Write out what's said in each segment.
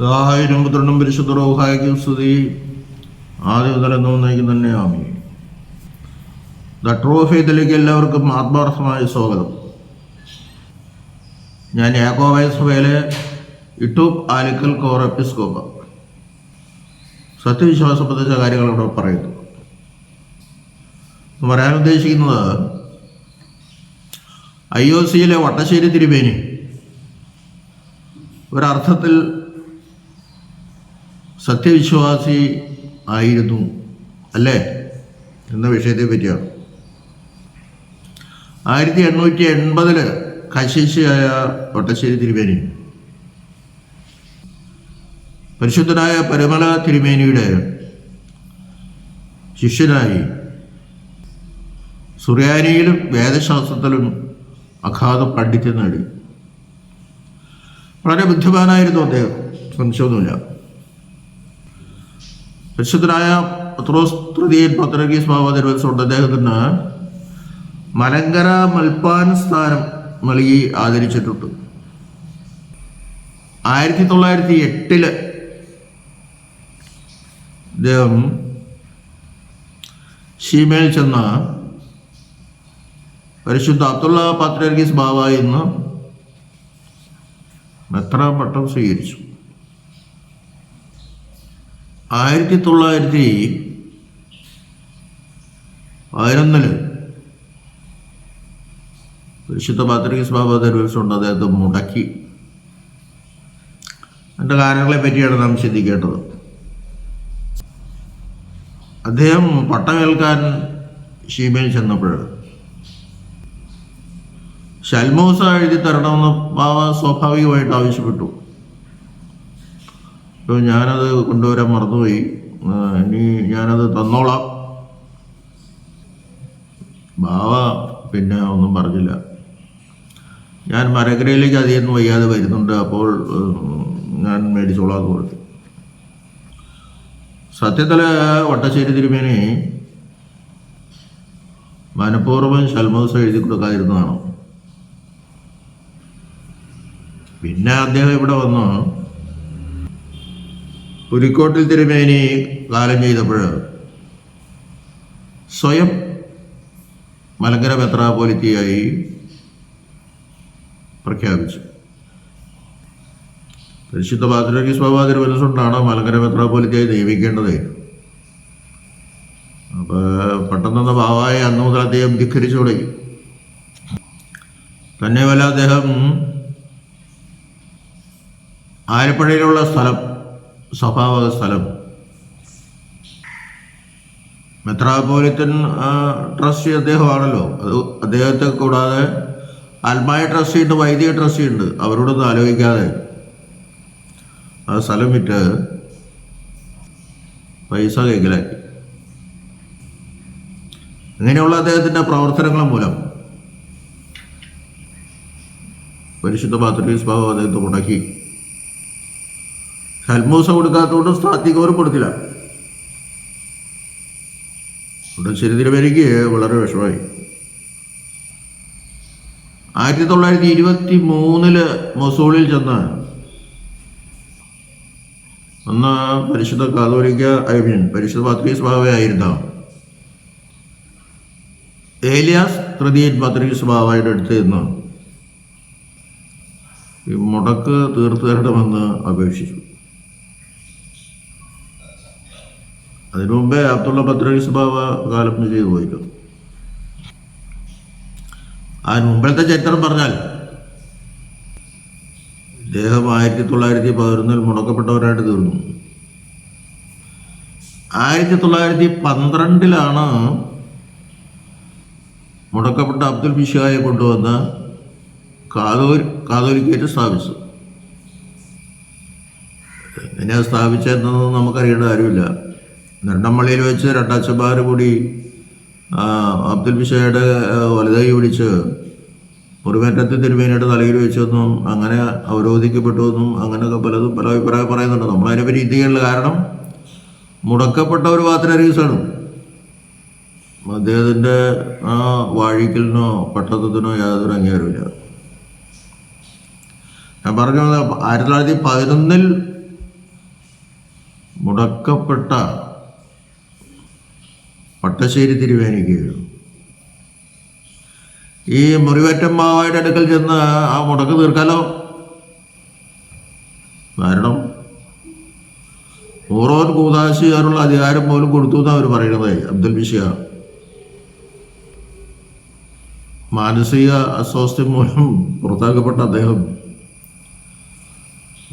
ദാഹായിരം പുത്രനും പരിശുദ്ധ റൂഹായ്ക്കും സ്തുതി ആദ്യം മുതൽ എന്നേക്കും തന്നെ ആമീൻ. ദ ട്രൂ ഫെയ്ത്തിലേക്ക് എല്ലാവർക്കും ആത്മാർത്ഥമായ സ്വാഗതം. ഞാൻ യാക്കോബായ സഭയിലെ ഇട്ടൂപ്പ് ആലിക്കൽ കോർ എപ്പിസ്കോപ്പ. സത്യവിശ്വാസം സംബന്ധിച്ച കാര്യങ്ങൾ ഇവിടെ പറയുന്നു. പറയാൻ ഉദ്ദേശിക്കുന്നത് IOC-യിലെ വട്ടശ്ശേരി തിരുമേനി ഒരർത്ഥത്തിൽ സത്യവിശ്വാസി ആയിരുന്നു അല്ലേ എന്ന വിഷയത്തെ പറ്റിയാണ്. 1880 കശീശയായ വട്ടശ്ശേരി തിരുമേനി പരിശുദ്ധനായ പരമല തിരുമേനിയുടെ ശിഷ്യനായി സുറിയാനിയിലും വേദശാസ്ത്രത്തിലും അഗാധ പാണ്ഡിത്യം നേടി. വളരെ ബുദ്ധിമാനായിരുന്നു അദ്ദേഹം, സംശയമൊന്നുമില്ല. പരിശുദ്ധനായ പത്രോസ് തൃതീയൻ പത്രോസ് ബാവ തിരുവനന്തപുരത്തുണ്ട്. അദ്ദേഹത്തിന് മലങ്കര മൽപ്പാൻ സ്ഥാനം നൽകി ആദരിച്ചിട്ടുണ്ട്. 1908 അദ്ദേഹം ഷീമേൽ ചെന്ന പരിശുദ്ധ അബ്ദുള്ള പാത്രിയർഗീസ് ബാവ എന്ന് മെത്രാൻ പട്ടം സ്വീകരിച്ചു. 1911 പരിശുദ്ധ പാത്രിയർഗീസ് ബാവ തിരുവനന്തപുരത്തുണ്ട്. അദ്ദേഹത്തെ മുടക്കി. അതിൻ്റെ കാരണങ്ങളെ പറ്റിയാണ് നാം ചിന്തിക്കേണ്ടത്. അദ്ദേഹം പട്ടമേൽക്കാൻ ഷീമേൽ ചെന്നപ്പോൾ ശൽമോസ എഴുതി തരണമെന്ന് ബാവ സ്വാഭാവികമായിട്ട് ആവശ്യപ്പെട്ടു. അപ്പോൾ ഞാനത് കൊണ്ടുവരാൻ മറന്നുപോയി, ഇനി ഞാനത് തന്നോളാം. ബാവ പിന്നെ ഒന്നും പറഞ്ഞില്ല. ഞാൻ മരക്കരയിലേക്ക് അധികം വയ്യാതെ വരുന്നുണ്ട്, അപ്പോൾ ഞാൻ മേടിച്ചോളാം എന്ന് പറഞ്ഞു. സത്യത്തിൽ വട്ടശ്ശേരി തിരുമേനി മനഃപൂർവ്വം ശൽമോസ എഴുതി കൊടുക്കാതിരുന്നതാണ്. പിന്നെ അദ്ദേഹം ഇവിടെ വന്ന് പുലിക്കോട്ടിൽ തിരുമേനി കാലം ചെയ്തപ്പോൾ സ്വയം മലങ്കര മെത്രാപ്പോലിത്തയായി പ്രഖ്യാപിച്ചു. പരിശുദ്ധ പാത്രിയർഗീസ് ബാവ തിരുവനന്തപുരത്താണ് മലങ്കര മെത്രാപ്പോലിത്തയായി നിയമിക്കേണ്ടത്. അപ്പോൾ പെട്ടെന്ന് ബാവായെ അന്നു മുതൽ അദ്ദേഹം ധിക്കരിച്ചു തുടങ്ങി. തന്നെയുമല്ല, അദ്ദേഹം ആലപ്പുഴയിലുള്ള സ്ഥലം, സഭാവക സ്ഥലം, മെത്രാപ്പോലിത്തൻ ട്രസ്റ്റി അദ്ദേഹമാണല്ലോ. അത് അദ്ദേഹത്തെ കൂടാതെ ആത്മായ ട്രസ്റ്റി ഉണ്ട്, വൈദിക ട്രസ്റ്റി ഉണ്ട്. അവരോടൊന്നും ആലോചിക്കാതെ ആ സ്ഥലം വിറ്റ് പൈസ കൈക്കലാക്കി. ഇങ്ങനെയുള്ള അദ്ദേഹത്തിൻ്റെ പ്രവർത്തനങ്ങൾ മൂലം പരിശുദ്ധ പാത്രിയർഗീസ് ബാവ അദ്ദേഹത്തെ മുടക്കി. ശൽമോസ കൊടുക്കാത്തതുകൊണ്ട് സ്ഥാത്തികോർ കൊടുത്തില്ല. വട്ടശ്ശേരി തിരുമേനിക്ക് വളരെ വിഷമമായി. 1923 മൊസൂളിൽ ചെന്ന് അന്ന് പരിശുദ്ധ കാതോലിക്ക പരിശുദ്ധ പാത്രിയർഗീസ് ബാവയായിരുന്ന ഏലിയാസ് തൃതീയൻ പത്രിയർഗീസ് ബാവയുടെ അടുത്ത് നിന്ന് ഈ മുടക്ക് തീർത്തു തരണമെന്ന് അപേക്ഷിച്ചു. അതിനു മുമ്പേ അബ്ദുള്ള പത്രിയർഗീസ് ബാവ കാലം ചെയ്തു പോയില്ലോ. അതിന് മുമ്പത്തെ ചരിത്രം പറഞ്ഞാൽ ഇദ്ദേഹം 1911 മുടക്കപ്പെട്ടവരായിട്ട് തീർന്നു. 1912 മുടക്കപ്പെട്ട അബ്ദുൽ ബിഷായെ കൊണ്ടുവന്ന് കാതോലിക്കേറ്റ് സ്ഥാപിച്ചു. എങ്ങനെയാണ് സ്ഥാപിച്ചതെന്നൊന്നും നമുക്കറിയേണ്ട കാര്യമില്ല. നെണ്ടമ്പള്ളിയിൽ വെച്ച് രണ്ടച്ഛന്മാർ കൂടി അബ്ദുൽ ബിഷയുടെ വലുതായി പിടിച്ച് മുറിമേറ്റത്ത് തിരുമേനിയുടെ തലയിൽ വെച്ചെന്നും അങ്ങനെ അവരോധിക്കപ്പെട്ടുവെന്നും അങ്ങനെയൊക്കെ പലതും പല അഭിപ്രായം പറയുന്നുണ്ട്. നമ്മളതിനെപ്പറ്റി ഇന്ത്യയിലുള്ള കാരണം മുടക്കപ്പെട്ട ഒരു പാത്രിയർഗീസാണ്. അദ്ദേഹത്തിൻ്റെ ആ വാഴിക്കലിനോ പട്ടത്വത്തിനോ യാതൊരു അംഗീകാരമില്ല. ഞാൻ പറഞ്ഞു, 1911 മുടക്കപ്പെട്ട പട്ടശ്ശേരി തിരുമേനിക്ക് ഈ മുറിവേറ്റം ബാവായുടെ അടുക്കൽ ചെന്ന് ആ മുടക്ക് തീർക്കാലോ. കാരണം ഓരോൻ കൂതാശിക്കാനുള്ള അധികാരം പോലും കൊടുത്തു എന്നാണ് അവർ പറയുന്നത്. അബ്ദുൽ ബിഷിയാർ മാനസിക അസ്വാസ്ഥ്യം മൂലം പുറത്താക്കപ്പെട്ട അദ്ദേഹം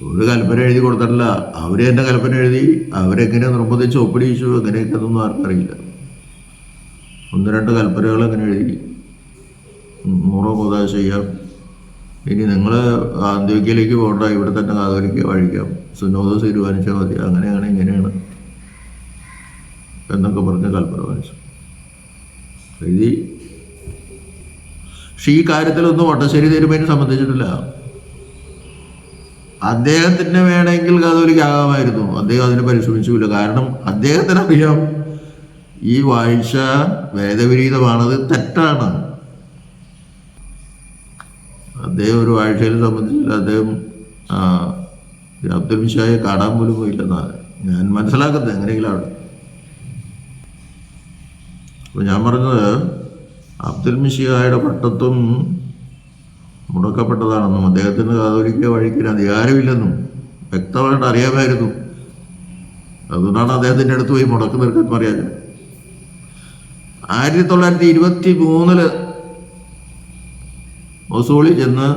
ഒരു കൽപ്പന എഴുതി കൊടുത്തിട്ടില്ല. അവർ തന്നെ കൽപ്പന എഴുതി, അവരെങ്ങനെ നിർബന്ധിച്ച് ഒപ്പിടിച്ചു, എങ്ങനെയൊക്കെ അതൊന്നും ആർക്കറിയില്ല. 1-2 കൽപ്പനകൾ അങ്ങനെ എഴുതി, 100 കൂതാശ ചെയ്യാം, ഇനി നിങ്ങൾ അന്ത്യോക്യയിലേക്ക് പോകണ്ട, ഇവിടെ തന്നെ കാതോലിക്ക വഴിക്കാം, സുന്നോദസ് തീരുമാനിച്ചാൽ മതി, അങ്ങനെയാണ് ഇങ്ങനെയാണ് എന്നൊക്കെ പറഞ്ഞ് കൽപ്പന വാങ്ങിച്ചു എഴുതി. പക്ഷെ ഈ കാര്യത്തിലൊന്നും വട്ടശ്ശേരി തിരുമേനി സംബന്ധിച്ചിട്ടില്ല. അദ്ദേഹത്തിന് വേണമെങ്കിൽ കാതോലിക്കാകാമായിരുന്നു, അദ്ദേഹം അതിന് പരിശ്രമിച്ചില്ല. കാരണം അദ്ദേഹത്തിന് അറിയാം ഈ വാഴ്ച വേദവിരീതമാണത്, തെറ്റാണ്. അദ്ദേഹം ഒരു വാഴ്ചയിൽ സംബന്ധിച്ചില്ല. അദ്ദേഹം അബ്ദുൽ ബിഷിയെ കാണാൻ പോലും പോയില്ലെന്നാണ് ഞാൻ മനസ്സിലാക്കുന്നത്. എങ്ങനെയെങ്കിലും അവിടെ അപ്പോൾ ഞാൻ പറഞ്ഞത് അബ്ദുൽ ബിഷിയുടെ പട്ടത്വം മുടക്കപ്പെട്ടതാണെന്നും അദ്ദേഹത്തിന് കാതോലിക്ക വഴിക്കാൻ അധികാരമില്ലെന്നും വ്യക്തമായിട്ട് അറിയാമായിരുന്നു. അതുകൊണ്ടാണ് അദ്ദേഹത്തിൻ്റെ അടുത്ത് പോയി മുടക്ക് തീർക്കാൻ പറയാൻ. 1923 മൊസൂളിൽ ചെന്ന്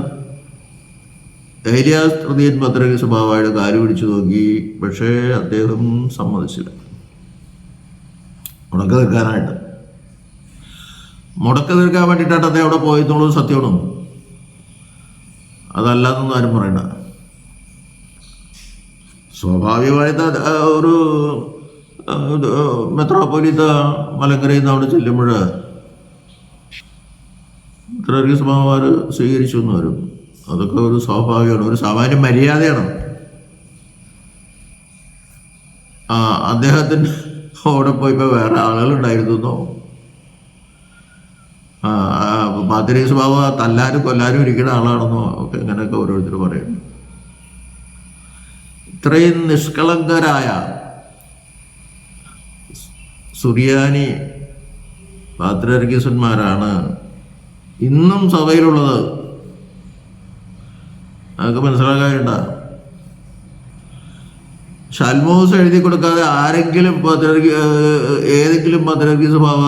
ഏലിയാസ് തൃതീയൻ പത്രോസ് ബാവായുടെ കാല് പിടിച്ചു നോക്കി. പക്ഷേ അദ്ദേഹം സമ്മതിച്ചില്ല മുടക്ക് തീർക്കാനായിട്ട്. മുടക്ക് തീർക്കാൻ വേണ്ടിയിട്ടാണ് അദ്ദേഹം അവിടെ പോയെന്നുള്ളത് സത്യമാണ്. അതല്ലാതൊന്നും ആരും പറയണ്ട. സ്വാഭാവികമായിട്ട് ഒരു മെത്രാപ്പൊലീത്ത മലങ്കരയിൽ നിന്ന് അവിടെ ചെല്ലുമ്പോൾ പത്രോസ് ബാവമാർ സ്വീകരിച്ചു എന്ന് വരും. അതൊക്കെ ഒരു സ്വാഭാവികമാണ്, ഒരു സാമാന്യ മര്യാദയാണ്. അദ്ദേഹത്തിന് അവിടെ പോയപ്പോൾ വേറെ ആളുകളുണ്ടായിരുന്നോ? പത്രോസ് ബാവ തല്ലാനും കൊല്ലാനും ഇരിക്കുന്ന ആളാണെന്നോ ഒക്കെ ഇങ്ങനെയൊക്കെ ഓരോരുത്തർ പറയുന്നു. ഇത്രയും നിഷ്കളങ്കരായ സുറിയാനി പാത്രിയർക്കീസന്മാരാണ് ഇന്നും സഭയിലുള്ളത്. അതൊക്കെ മനസ്സിലാക്കാനുണ്ട. ഷൽമോസ് എഴുതി കൊടുക്കാതെ ആരെങ്കിലും ഏതെങ്കിലും പാത്രിയർക്കീസ് ബാവ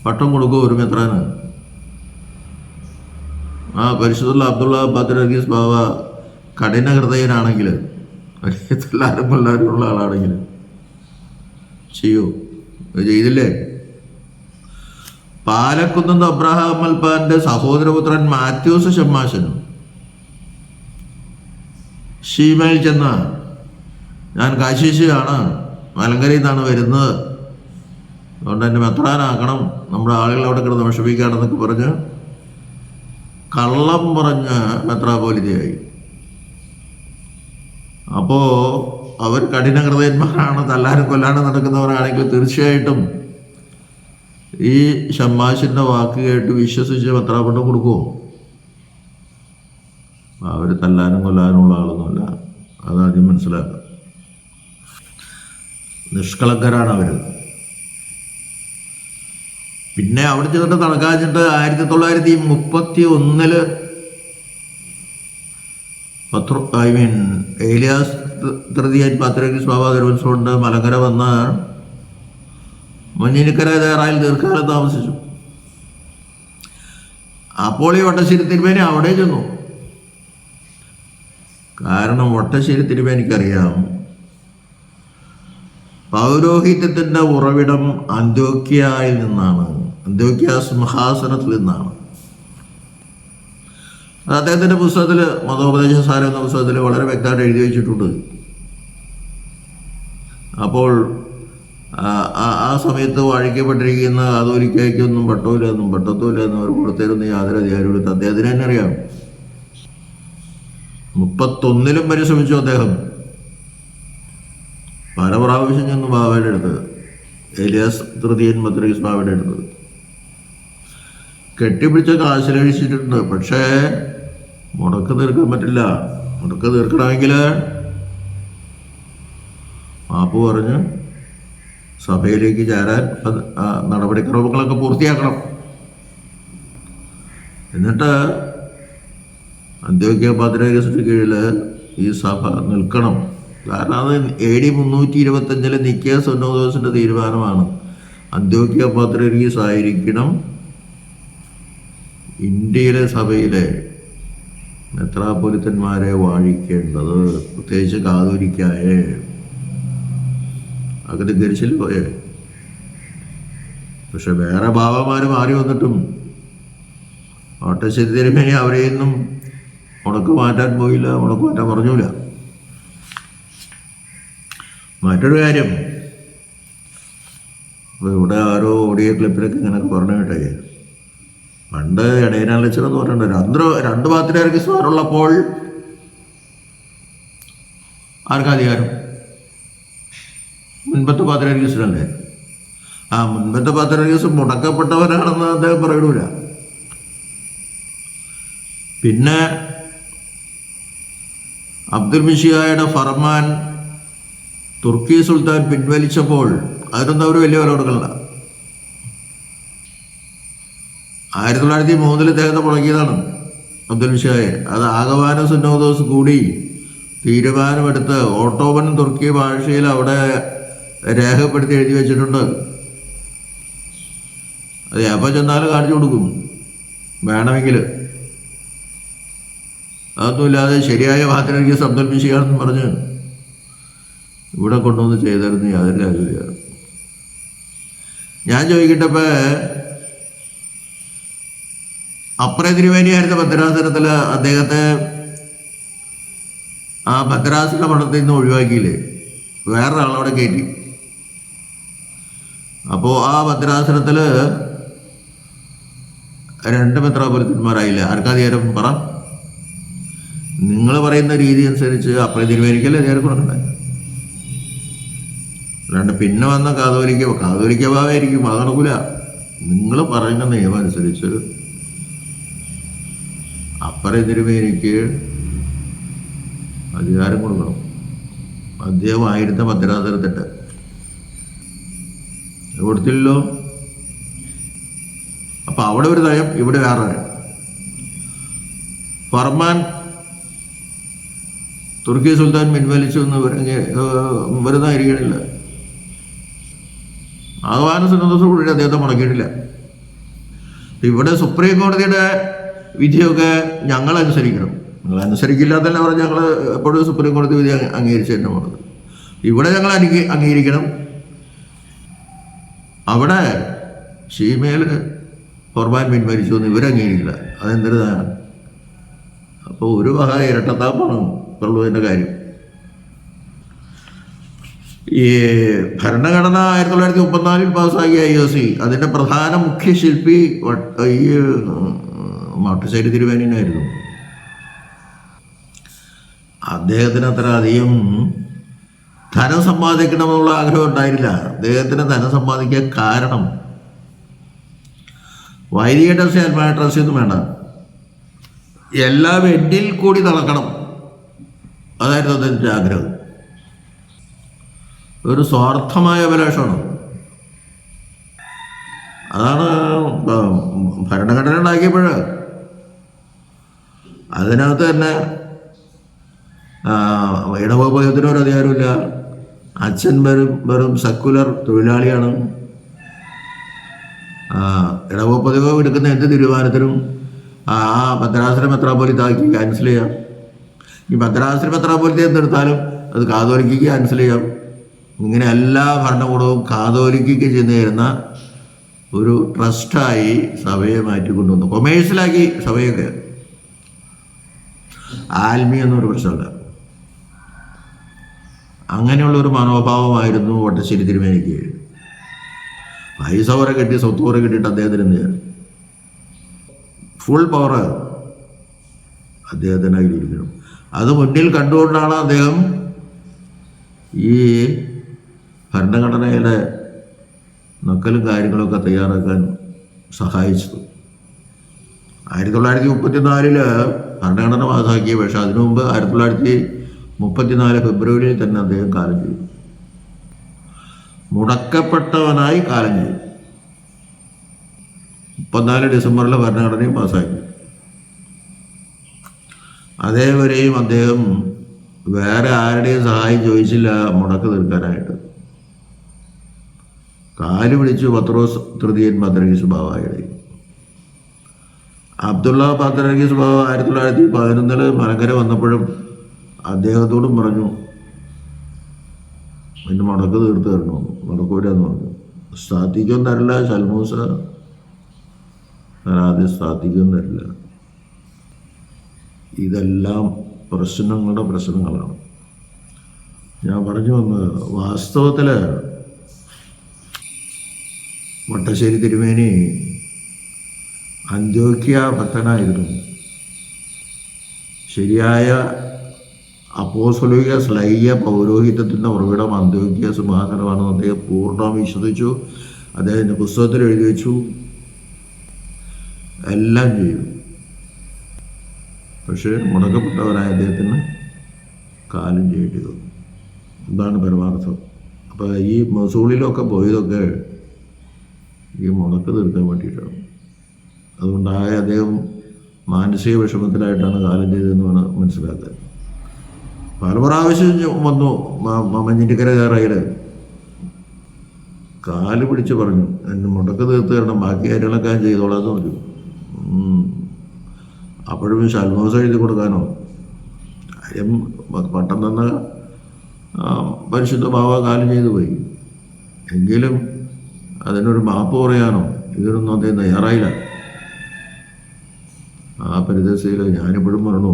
പട്ടം കൊടുക്കുമോ ഒരു മെത്രാന്? പരിശുദ്ധ അബ്ദുള്ള പാത്രിയർക്കീസ് ബാവ കഠിന ഹൃദയനാണെങ്കിൽ, എല്ലാവരും പിള്ളേരും ഉള്ള ആളാണെങ്കിൽ ചെയ്യൂ? ചെയ്തില്ലേ? പാലക്കുന്ന് അബ്രഹാം മൽപ്പാന്റെ സഹോദരപുത്രൻ മാത്യൂസ് ഷമ്മാശനും ഷീമയിൽ ചെന്ന് ഞാൻ കാശീശിയാണ്, മലങ്കരയിൽ നിന്നാണ് വരുന്നത്, അതുകൊണ്ട് എന്നെ മെത്രാനാക്കണം, നമ്മുടെ ആളുകൾ അവിടെ കിടന്ന് വിഷമിക്കുകയാണെന്നൊക്കെ പറഞ്ഞ് കള്ളം പറഞ്ഞ് മെത്രാപോലിത്തയായി. അപ്പോൾ അവർ കഠിന ഹൃദയന്മാരാണ്, തല്ലാനും കൊല്ലാനും നടക്കുന്നവരാണെങ്കിൽ തീർച്ചയായിട്ടും ഈ ഷമ്മാശിൻ്റെ വാക്ക് കേട്ട് വിശ്വസിച്ച് മെത്രാപട്ടം കൊടുക്കുമോ? അവർ തല്ലാനും കൊല്ലാനുമുള്ള ആളൊന്നുമല്ല. അതാദ്യം മനസ്സിലാക്കുക. നിഷ്കളങ്കരാണ് അവർ. പിന്നെ അവിടെ ചെന്നിട്ട് നടക്കാച്ചിട്ട് 1931 ഏലിയാസ് തൃതീയൻ പാത്രിയർക്കീസ് ബാവ തിരുവനന്തപുരം മലങ്കര വന്ന് മഞ്ഞിനിക്കര തയ്യാറായി ദീർഘകാലം താമസിച്ചു. അപ്പോൾ ഈ വട്ടശ്ശേരി തിരുമേനി അവിടെ ചെന്നു. കാരണം വട്ടശ്ശേരി തിരുമേനിക്കറിയാം പൗരോഹിത്യത്തിൻ്റെ ഉറവിടം അന്ത്യോക്യയിൽ നിന്നാണ്, അന്ത്യോക്യ സിംഹാസനത്തിൽ നിന്നാണ്. അത് അദ്ദേഹത്തിൻ്റെ പുസ്തകത്തിൽ, മതോപദേശസാരം എന്ന പുസ്തകത്തിൽ വളരെ വ്യക്തമായിട്ട് എഴുതി വെച്ചിട്ടുണ്ട്. അപ്പോൾ ആ സമയത്ത് വാഴിക്കപ്പെട്ടിരിക്കുന്ന കാതോലിക്കയ്ക്കൊന്നും പട്ടത്തുമില്ലെന്നും അവർ കൊടുത്തിരുന്ന യാതൊരു അധികാരവും അദ്ദേഹത്തിന് തന്നെ അറിയാം. 31 പരിശ്രമിച്ചു അദ്ദേഹം. പല പ്രാവശ്യം ചെന്ന് ബാവയുടെ അടുത്ത്, ഏലിയാസ് തൃതീയൻ പത്രോസ് ബാവയുടെ അടുത്ത് കെട്ടിപ്പിടിച്ച കാശിലഴിച്ചിട്ടുണ്ട്. പക്ഷേ മുടക്ക് തീർക്കാൻ പറ്റില്ല. മുടക്ക് തീർക്കണമെങ്കിൽ മാപ്പ് പറഞ്ഞ് സഭയിലേക്ക് ചേരാൻ നടപടിക്രമങ്ങളൊക്കെ പൂർത്തിയാക്കണം. എന്നിട്ട് അന്ത്യോക്യ പാത്രിയാർക്കീസിന് കീഴിൽ ഈ സഭ നിൽക്കണം. കാരണം അത് AD 325 നിക്കിയ സുന്നോദോസിൻ്റെ തീരുമാനമാണ്. അന്ത്യോക്യ പാത്രിയാർക്കീസ് ആയിരിക്കണം ഇന്ത്യയിലെ സഭയിലെ മെത്രാപ്പൊലിത്തന്മാരെ വാഴിക്കേണ്ടത്, പ്രത്യേകിച്ച് കാതോലിക്കായെ. അത് ധിക്കരിച്ചില്ല പോയെ. പക്ഷെ വേറെ ബാബമാർ മാറി വന്നിട്ടും ഓട്ടശ്ശേരി തിരുമേനി അവരെയൊന്നും ഉണക്ക് മാറ്റാൻ പോയില്ല, ഉണക്ക് മാറ്റാൻ പറഞ്ഞില്ല. മറ്റൊരു കാര്യം, ഇവിടെ ഓരോ ഓഡിയോ ക്ലിപ്പിലൊക്കെ ഇങ്ങനെയൊക്കെ പറഞ്ഞു കേട്ടേ, പണ്ട് ഇടയനാളിച്ചെന്ന് പറഞ്ഞിട്ടുണ്ട് രണ്ട് പാത്രിയാർക്കീസുമാരുള്ളപ്പോൾ ആർക്കധികാരം? മുൻപത്തെ പാത്രിയാർക്കീസിനല്ലേ. ആ മുൻപത്തെ പാത്രിയാർക്കീസ് മുടക്കപ്പെട്ടവരാണെന്ന് അദ്ദേഹം പറയൂല. പിന്നെ അബ്ദുൽ മിശിഹായുടെ ഫർമാൻ തുർക്കി സുൽത്താൻ പിൻവലിച്ചപ്പോൾ അതിനൊന്നും അവർ വലിയ വില കൊടുക്കണ്ട. 1903 അദ്ദേഹത്തെ മുടക്കിയതാണ് അബ്ദുൽ മിശിഹായെ. അത് ആഗവാന സുന്നോദോസ് കൂടി തീരുമാനമെടുത്ത് ഓട്ടോമൻ തുർക്കി ഭാഷയിൽ അവിടെ രേഖപ്പെടുത്തി എഴുതി വെച്ചിട്ടുണ്ട്. അത് എപ്പോൾ ചെന്നാലും കാണിച്ചു കൊടുക്കും വേണമെങ്കിൽ. അതൊന്നുമില്ലാതെ ശരിയായ പാത്രിയാർക്കീസ് അബ്ദുൽ മിശിഹാണെന്ന് പറഞ്ഞ് ഇവിടെ കൊണ്ടുവന്ന് ചെയ്തിരുന്നു യാതൊരു കാര്യമില്ല. ഞാൻ ചോദിക്കട്ടപ്പോൾ അപ്പറേ തിരുവേനിയായിരുന്ന ഭദ്രാസനത്തിൽ അദ്ദേഹത്തെ ആ ഭദ്രാസന പണത്തിൽ നിന്ന് ഒഴിവാക്കിയില്ലേ, വേറൊരാളവിടെ കയറ്റി. അപ്പോൾ ആ ഭദ്രാസനത്തിൽ 2 മെത്രാപ്പൊലിത്തന്മാരായില്ല. ആർക്കധികാരം പറ? നിങ്ങൾ പറയുന്ന രീതി അനുസരിച്ച് അപ്പറേ തിരുവേനിക്കല്ലേ അധികാരം കൊടുക്കണ്ടേ? അല്ലാണ്ട് പിന്നെ വന്ന കാതോലിക്ക ഭാവമായിരിക്കും, അത് നടക്കൂല. നിങ്ങൾ പറയുന്ന നിയമം അനുസരിച്ച് അപ്പറേ തിരുവേനിക്ക് അധികാരം കൊടുക്കണം. അദ്ദേഹമായിരുന്ന ഭദ്രാസനത്തിട്ട് കൊടുത്തില്ലല്ലോ. അപ്പം അവിടെ ഒരു നയം, ഇവിടെ വേറെ നയം. ഫർമാൻ തുർക്കി സുൽത്താൻ പിൻവലിച്ചു എന്ന് വരുന്നതായിരിക്കണില്ല. ആഹ്വാന സുന്നതോസ് കൂടി അദ്ദേഹത്തെ മുടക്കിയിട്ടില്ല. ഇവിടെ സുപ്രീം കോടതിയുടെ വിധിയൊക്കെ ഞങ്ങൾ അനുസരിക്കണം. നിങ്ങൾ അനുസരിക്കില്ല എന്നല്ല പറഞ്ഞ് ഞങ്ങൾ എപ്പോഴും സുപ്രീം കോടതി വിധി അംഗീകരിച്ച് തന്നെ പോകുന്നത്. ഇവിടെ ഞങ്ങൾ അംഗീകരിക്കണം. അവിടെ ഷീമേൽ ഫർമാൻ പിൻവലിച്ചു എന്ന് ഇവരംഗീകരിക്കില്ല. അതെന്തൊരിതാണ്? അപ്പോൾ ഒരു വക ഇരട്ടത്താപ്പാണ് ഉള്ളതിൻ്റെ കാര്യം. ഈ ഭരണഘടന 1934 പാസ്സാക്കിയ IOC അതിൻ്റെ പ്രധാന മുഖ്യ ശില്പി ഈ മാട്ടുശ്ശേരി തിരുവേനിയായിരുന്നു. അദ്ദേഹത്തിന് അത്ര അധികം ധനം സമ്പാദിക്കണമെന്നുള്ള ആഗ്രഹം ഉണ്ടായില്ല. അദ്ദേഹത്തിന് ധനം സമ്പാദിക്കാൻ കാരണം വൈദിക ട്രസ്റ്റ്, ആത്മായ ട്രസ്റ്റ് ഒന്നും വേണ്ട, എല്ലാം എന്നിൽ കൂടി നടക്കണം. അതായിരുന്നു അദ്ദേഹത്തിൻ്റെ ആഗ്രഹം. ഒരു സ്വാർത്ഥമായ അഭിലാഷമാണ്. അതാണ് ഭരണഘടന ഉണ്ടാക്കിയപ്പോൾ അതിനകത്ത് തന്നെ ഇടവോപയോഗത്തിനൊരു അധികാരമില്ല. അച്ഛൻ വെറും സെക്കുലർ തൊഴിലാളിയാണ്. ഇടവോപയോഗം എടുക്കുന്ന എന്ത് തീരുമാനത്തിനും ആ ഭദ്രാസന മെത്രാപ്പൊലീത്താക്കി ക്യാൻസൽ ചെയ്യാം. ഈ ഭദ്രാസന മെത്രാപ്പൊലീത്ത എന്തെടുത്താലും അത് കാതോലിക്കയ്ക്ക് ക്യാൻസൽ ചെയ്യാം. ഇങ്ങനെ എല്ലാ ഭരണകൂടവും കാതോലിക്കയ്ക്ക് ചെന്ന് തരുന്ന ഒരു ട്രസ്റ്റായി സഭയെ മാറ്റിക്കൊണ്ടുവന്നു. കൊമേഴ്സ്യലാക്കി സഭയൊക്കെ. ആത്മീയൊന്നൊരു പ്രശ്നമല്ല. അങ്ങനെയുള്ളൊരു മനോഭാവമായിരുന്നു വട്ടശ്ശേരി തിരുമേനിക്ക്. പൈസ കുറെ കിട്ടി, സ്വത്ത് കുറെ കിട്ടിയിട്ട് അദ്ദേഹത്തിന് ഫുൾ പവർ അദ്ദേഹത്തിനായിരിക്കണം. അത് മുന്നിൽ കണ്ടുകൊണ്ടാണ് അദ്ദേഹം ഈ ഭരണഘടനയുടെ നക്കലും കാര്യങ്ങളൊക്കെ തയ്യാറാക്കാൻ സഹായിച്ചത്. 1934 ഭരണഘടന പാസ്സാക്കിയ, പക്ഷെ അതിനു മുമ്പ് 1934 ഫെബ്രുവരിയിൽ തന്നെ അദ്ദേഹം കാലം ചെയ്തു. മുടക്കപ്പെട്ടവനായി കാലം ചെയ്തു. 34 ഡിസംബറിലെ ഭരണഘടനയും പാസ്സാക്കി. അതേവരെയും അദ്ദേഹം വേറെ ആരുടെയും സഹായം ചോദിച്ചില്ല മുടക്ക് തീർക്കാനായിട്ട്. കാല് പിടിച്ചു പത്രോസ് തൃതീയൻ പാത്രികീസ് ബാവായുടെ. അബ്ദുള്ള പാത്രികീസ് ബാവ 1911 മലങ്കര വന്നപ്പോഴും അദ്ദേഹത്തോടും പറഞ്ഞു, എൻ്റെ മുടക്ക് തീർത്ത് തരണമെന്ന്. മുടക്കൂലെന്ന് പറഞ്ഞു. സ്ഥാത്തിക്കൊന്നും തരില്ല ശൽമൂസ, ഞാൻ ആദ്യം സ്ഥാത്തിക്കൊന്നും തരില്ല. ഇതെല്ലാം പ്രശ്നങ്ങളാണ്. ഞാൻ പറഞ്ഞു വന്നത്, വാസ്തവത്തിൽ വട്ടശ്ശേരി തിരുമേനി അന്ത്യോക്യ ഭക്തനായിരുന്നു. ശരിയായ അപ്പോസ്തലിക ശ്ലൈഹ്യ പൗരോഹിത്യത്തിൻ്റെ ഉറവിടം അന്ത്യോക്യ സിംഹാസനമാണെന്ന് അദ്ദേഹം പൂർണ്ണമായി വിശ്വസിച്ചു. അദ്ദേഹത്തിൻ്റെ പുസ്തകത്തിൽ എഴുതി വെച്ചു, എല്ലാം ചെയ്തു. പക്ഷേ മുടക്കപ്പെട്ടവരായ അദ്ദേഹത്തിന് കാലം ചെയ്യേണ്ടി വന്നു. ഇതാണ് പരമാർത്ഥം. അപ്പോൾ ഈ മസൂളിലൊക്കെ പോയതൊക്കെ ഈ മുടക്ക് തീർക്കാൻ വേണ്ടിയിട്ടാണ്. അതുകൊണ്ടായ അദ്ദേഹം മാനസിക വിഷമത്തിലായിട്ടാണ് കാലം ചെയ്തതെന്ന് വേണം മനസ്സിലാക്കാൻ. പല പ്രാവശ്യം വന്നു മഞ്ഞിറ്റിക്കര കയറയിൽ കാല് പിടിച്ച് പറഞ്ഞു, എന്നെ മുടക്ക് തീർത്ത് തരണം, ബാക്കി കാര്യങ്ങളൊക്കെ ഞാൻ ചെയ്തോളാന്ന് പറഞ്ഞു. അപ്പോഴും ശൽമോസ് എഴുതി കൊടുക്കാനോ കാര്യം പട്ടം തന്ന പരിശുദ്ധ ബാവ കാലം ചെയ്തു പോയി. എങ്കിലും അതിനൊരു മാപ്പ് പറയാനോ ഇതിനൊന്നും അദ്ദേഹം തയ്യാറായില്ല. ആ പരിതസ്ഥയിൽ ഞാനിപ്പോഴും പറഞ്ഞു,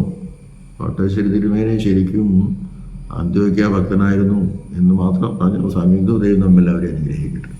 വട്ടശ്ശേരി തിരുമേനി ശരിക്കും അന്ത്യോക്യ ഭക്തനായിരുന്നു എന്ന് മാത്രം പറഞ്ഞു. സംയുക്ത ദൈവം നമ്മെല്ലാവരെയും അനുഗ്രഹിക്കട്ടെ.